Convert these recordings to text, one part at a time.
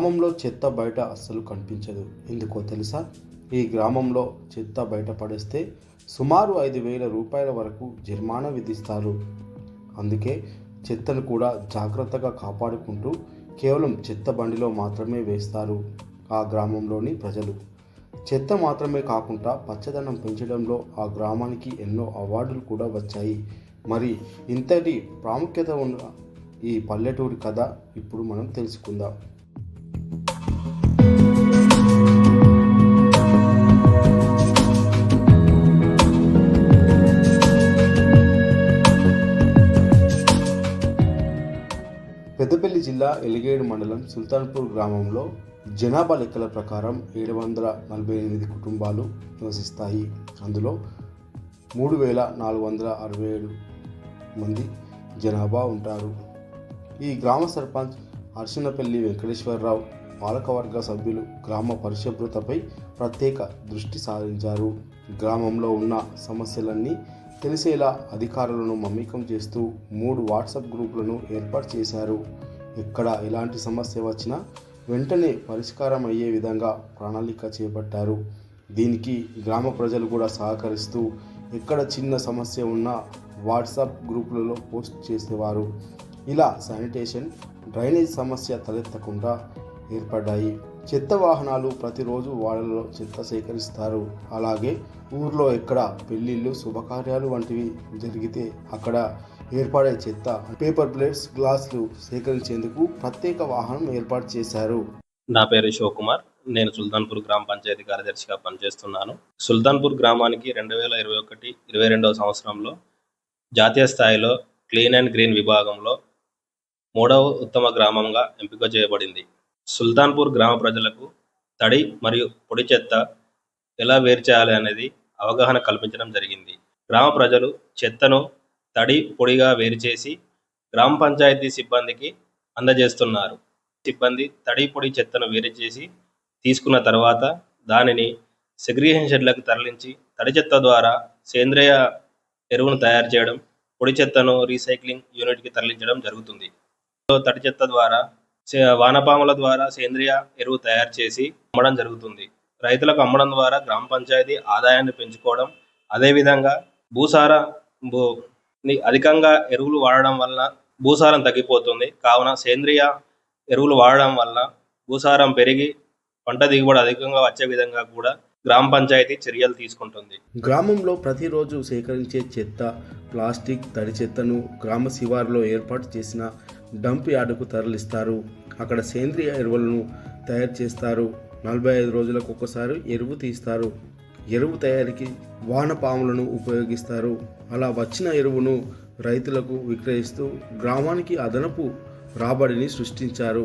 గ్రామంలో చెత్త బయట అస్సలు కనిపించదు. ఎందుకో తెలుసా? ఈ గ్రామంలో చెత్త బయట పడేస్తే సుమారు 5,000 రూపాయల వరకు జరిమానా విధిస్తారు. అందుకే చెత్తను కూడా జాగ్రత్తగా కాపాడుకుంటూ కేవలం చెత్త బండిలో మాత్రమే వేస్తారు ఆ గ్రామంలోని ప్రజలు. చెత్త మాత్రమే కాకుండా పచ్చదనం పెంచడంలో ఆ గ్రామానికి ఎన్నో అవార్డులు కూడా వచ్చాయి. మరి ఇంతటి ప్రాముఖ్యత ఉన్న ఈ పల్లెటూరి కథ ఇప్పుడు మనం తెలుసుకుందాం. పెద్దపల్లి జిల్లా ఎలిగేడు మండలం సుల్తాన్పూర్ గ్రామంలో జనాభా లెక్కల ప్రకారం 748 కుటుంబాలు నివసిస్తాయి. అందులో 3,467 మంది జనాభా ఉంటారు. ఈ గ్రామ సర్పంచ్ అర్శనపల్లి వెంకటేశ్వరరావు పాలకవర్గ సభ్యులు గ్రామ పరిశుభ్రతపై ప్రత్యేక దృష్టి సారించారు. గ్రామంలో ఉన్న సమస్యలన్నీ తెలిసేలా అధికారులను మమేకం చేస్తూ 3 వాట్సాప్ గ్రూపులను ఏర్పాటు చేశారు. ఎక్కడ ఎలాంటి సమస్య వచ్చినా వెంటనే పరిష్కారం అయ్యే విధంగా ప్రణాళిక చేపట్టారు. దీనికి గ్రామ ప్రజలు కూడా సహకరిస్తూ ఎక్కడ చిన్న సమస్య ఉన్నా వాట్సాప్ గ్రూపులలో పోస్ట్ చేసేవారు. ఇలా శానిటేషన్, డ్రైనేజ్ సమస్య తలెత్తకుండా ఏర్పడ్డాయి. చెత్త వాహనాలు ప్రతిరోజు వాడలలో చెత్త సేకరిస్తారు. అలాగే ఊర్లో ఎక్కడ పెళ్లిళ్ళు, శుభకార్యాలు వంటివి జరిగితే అక్కడ ఏర్పడే చెత్త, పేపర్ ప్లేట్స్, గ్లాసులు సేకరించేందుకు ప్రత్యేక వాహనం ఏర్పాటు చేశారు. నా పేరు శివకుమార్. నేను సుల్తాన్పూర్ గ్రామ పంచాయతీ కార్యదర్శిగా పనిచేస్తున్నాను. సుల్తాన్పూర్ గ్రామానికి 2021-22వ సంవత్సరంలో జాతీయ స్థాయిలో క్లీన్ అండ్ గ్రీన్ విభాగంలో 3వ ఉత్తమ గ్రామంగా ఎంపిక చేయబడింది. సుల్తాన్పూర్ గ్రామ ప్రజలకు తడి మరియు పొడి చెత్త ఎలా వేరు చేయాలి అనేది అవగాహన కల్పించడం జరిగింది. గ్రామ ప్రజలు చెత్తను తడి, పొడిగా వేరు చేసి గ్రామ పంచాయతీ సిబ్బందికి అందజేస్తున్నారు. సిబ్బంది తడి, పొడి చెత్తను వేరు చేసి తీసుకున్న తర్వాత దానిని సెగ్రిగేషన్ షెడ్లకు తరలించి తడి చెత్త ద్వారా సేంద్రియ ఎరువును తయారు చేయడం, పొడి చెత్తను రీసైక్లింగ్ యూనిట్కి తరలించడం జరుగుతుంది. తడి చెత్త ద్వారా వానపాముల ద్వారా సేంద్రియ ఎరువు తయారు చేసి అమ్మడం జరుగుతుంది. రైతులకు అమ్మడం ద్వారా గ్రామ పంచాయతీ ఆదాయాన్ని పెంచుకోవడం, అదేవిధంగా అధికంగా ఎరువులు వాడడం వల్ల భూసారం తగ్గిపోతుంది. కావున సేంద్రియ ఎరువులు వాడడం వల్ల భూసారం పెరిగి పంట దిగుబడి అధికంగా వచ్చే విధంగా కూడా గ్రామ పంచాయతీ చర్యలు తీసుకుంటుంది. గ్రామంలో ప్రతిరోజు సేకరించే చెత్త, ప్లాస్టిక్, తడి చెత్తను గ్రామ శివారులో ఏర్పాటు చేసిన డంప్ యార్డుకు తరలిస్తారు. అక్కడ సేంద్రియ ఎరువులను తయారు చేస్తారు. 45 రోజులకు ఒకసారి ఎరువు తీస్తారు. ఎరువు తయారీకి వానపాములను ఉపయోగిస్తారు. అలా వచ్చిన ఎరువును రైతులకు విక్రయిస్తూ గ్రామానికి అదనపు రాబడిని సృష్టించారు.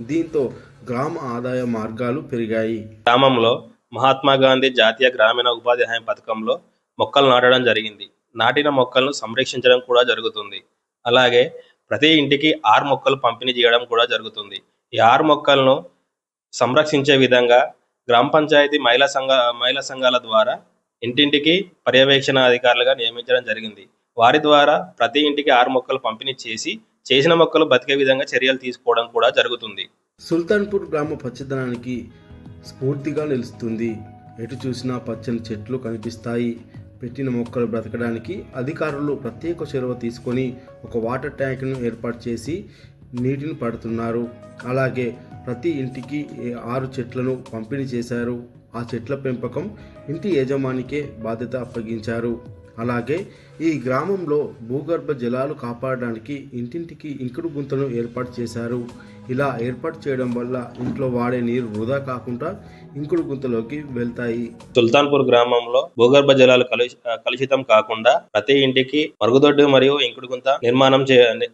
దీంతో గ్రామ ఆదాయ మార్గాలు పెరిగాయి. గ్రామంలో మహాత్మా గాంధీ జాతీయ గ్రామీణ ఉపాధి హామీ పథకంలో మొక్కలు నాటడం జరిగింది. నాటిన మొక్కలను సంరక్షించడం కూడా జరుగుతుంది. అలాగే ప్రతి ఇంటికి 6 మొక్కలు పంపిణీ చేయడం కూడా జరుగుతుంది. ఈ 6 మొక్కలను సంరక్షించే విధంగా గ్రామ పంచాయతీ మహిళా సంఘాల ద్వారా ఇంటింటికి పర్యవేక్షణ అధికారులుగా నియమించడం జరిగింది. వారి ద్వారా ప్రతి ఇంటికి 6 మొక్కలు పంపిణీ చేసి చేసిన మొక్కలు బతికే విధంగా చర్యలు తీసుకోవడం కూడా జరుగుతుంది. సుల్తాన్పూర్ గ్రామ పచ్చదనానికి స్ఫూర్తిగా నిలుస్తుంది. ఎటు చూసినా పచ్చని చెట్లు కనిపిస్తాయి. పెట్టిన మొక్కలు బ్రతకడానికి అధికారులు ప్రత్యేక చొరవ తీసుకొని ఒక వాటర్ ట్యాంక్ను ఏర్పాటు చేసి నీటిని పడుతున్నారు. అలాగే ప్రతి ఇంటికి 6 చెట్లను పంపిణీ చేశారు. ఆ చెట్ల పెంపకం ఇంటి యజమానికే బాధ్యత అప్పగించారు. అలాగే ఈ గ్రామంలో భూగర్భ జలాలు కాపాడడానికి ఇంటింటికి ఇంకుడు గుంతను ఏర్పాటు చేశారు. ఇలా ఏర్పాటు చేయడం వల్ల ఇంట్లో వాడే నీరు వృధా కాకుండా ఇంకుడు గుంతలోకి వెళ్తాయి. సుల్తాన్పూర్ గ్రామంలో భూగర్భ జలాలు కలుషితం కాకుండా ప్రతి ఇంటికి మరుగుదొడ్డు మరియు ఇంకుడు గుంత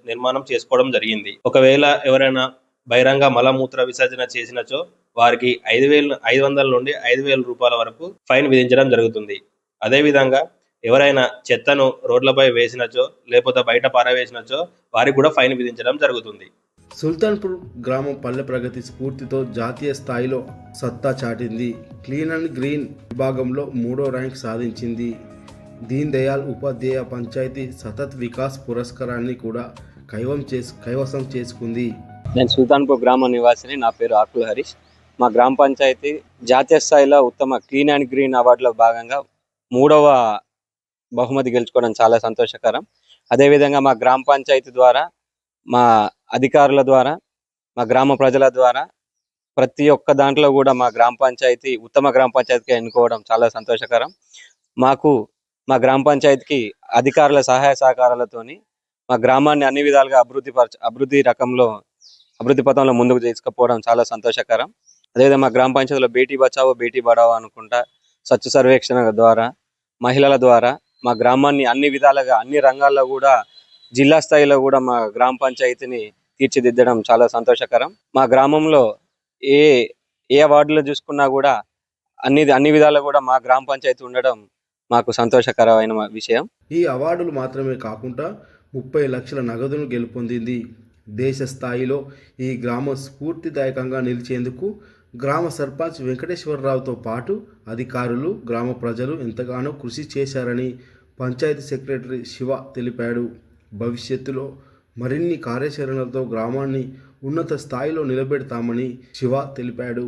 నిర్మాణం చేసుకోవడం జరిగింది. ఒకవేళ ఎవరైనా బహిరంగ మలమూత్ర విసర్జన చేసినచో వారికి 500 నుండి 5,000 రూపాయల వరకు ఫైన్ విధించడం జరుగుతుంది. అదేవిధంగా ఎవరైనా చెత్తను రోడ్లపై వేసినచో లేకపోతే బయట పారవేసినచో వారికి కూడా ఫైన్ విధించడం జరుగుతుంది. సుల్తాన్పూర్ గ్రామం పల్లె ప్రగతి స్ఫూర్తితో జాతీయ స్థాయిలో సత్తా చాటింది. క్లీన్ అండ్ గ్రీన్ విభాగంలో 3వ ర్యాంక్ సాధించింది. దీన్ దయాళ్ ఉపాధ్యాయ పంచాయతీ సతత్ వికాస్ పురస్కారాన్ని కూడా కైవసం చేసుకుంది. నేను సుల్తాన్పూర్ గ్రామ నివాసిని. నా పేరు ఆకుల హరీష్. మా గ్రామ పంచాయతీ జాతీయ స్థాయిలో ఉత్తమ క్లీన్ అండ్ గ్రీన్ అవార్డులో భాగంగా 3వ బహుమతి గెలుచుకోవడం చాలా సంతోషకరం. అదేవిధంగా మా గ్రామ పంచాయతీ ద్వారా, మా అధికారుల ద్వారా, మా గ్రామ ప్రజల ద్వారా ప్రతి ఒక్క దాంట్లో కూడా మా గ్రామ పంచాయతీ ఉత్తమ గ్రామ పంచాయతీగా ఎన్నుకోవడం చాలా సంతోషకరం. మాకు మా గ్రామ పంచాయతీకి అధికారుల సహాయ సహకారాలతోని మా గ్రామాన్ని అన్ని విధాలుగా అభివృద్ధి పథంలో ముందుకు తీసుకుపోవడం చాలా సంతోషకరం. అదేవిధంగా మా గ్రామ పంచాయతీలో బేటీ బచావో బేటీ పడావో అనుకుంటా స్వచ్ఛ సర్వేక్షణ ద్వారా, మహిళల ద్వారా మా గ్రామాన్ని అన్ని విధాలుగా అన్ని రంగాల్లో కూడా జిల్లా స్థాయిలో కూడా మా గ్రామ పంచాయతీని తీర్చిదిద్దడం చాలా సంతోషకరం. మా గ్రామంలో ఏ ఏ అవార్డులు చూసుకున్నా కూడా అన్ని విధాలు కూడా మా గ్రామ పంచాయతీ ఉండడం మాకు సంతోషకరమైన విషయం. ఈ అవార్డులు మాత్రమే కాకుండా 30 లక్షల నగదును గెలుపొందింది. దేశ స్థాయిలో ఈ గ్రామం స్ఫూర్తిదాయకంగా నిలిచేందుకు గ్రామ సర్పంచ్ వెంకటేశ్వరరావుతో పాటు అధికారులు, గ్రామ ప్రజలు ఎంతగానో కృషి చేశారని పంచాయతీ సెక్రటరీ శివ తెలిపాడు. భవిష్యత్తులో మరిన్ని కార్యాచరణలతో గ్రామాన్ని ఉన్నత స్థాయిలో నిలబెడతామని శివ తెలిపాడు.